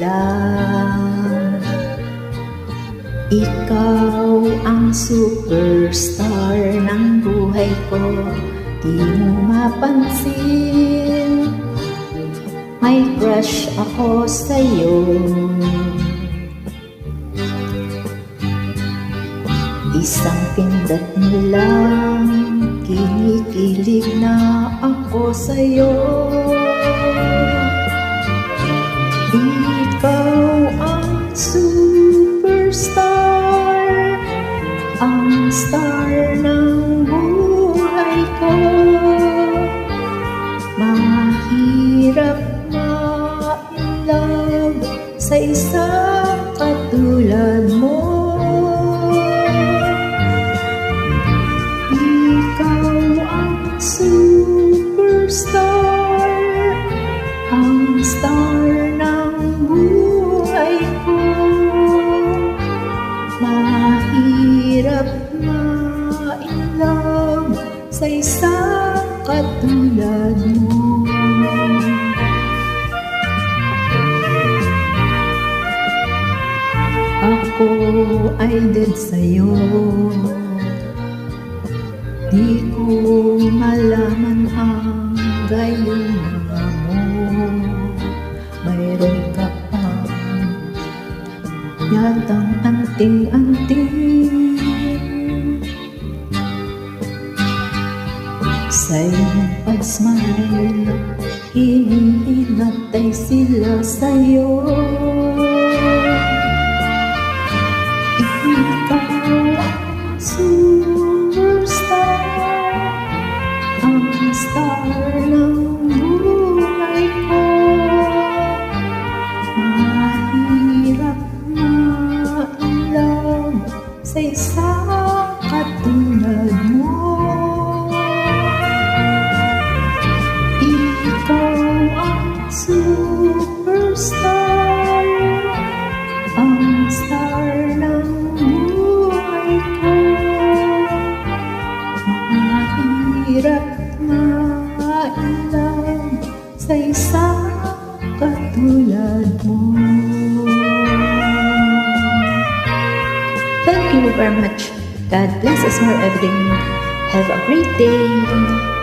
lang. Ikaw ang superstar ng buhay ko, di mo mapansin. May crush ako sa'yo. Isang pindot mo lang, kinikilig na ako sa'yo. Ikaw ang superstar, ang star ng buhay ko. Mahirap ma-inlove sa isang katulad mo. Superstar, ang star ng buhay ko. Mahirap ma-inlove sa isang katulad mo. Ako ay dead sa'yo, di ko malaman ang gayon mo. Mayroon ka pang yatang anting-anting sa iyong pag-smile, hinihinatay sila sa'yo. Star ng buhay ko. Mahirap ma-inlove sa isang katulad mo. Ikaw ang superstar, ang star ng buhay ko. Mahirap ma-inlove sa isang katulad mo. Thank you very much. God bless us more every day. Have a great day.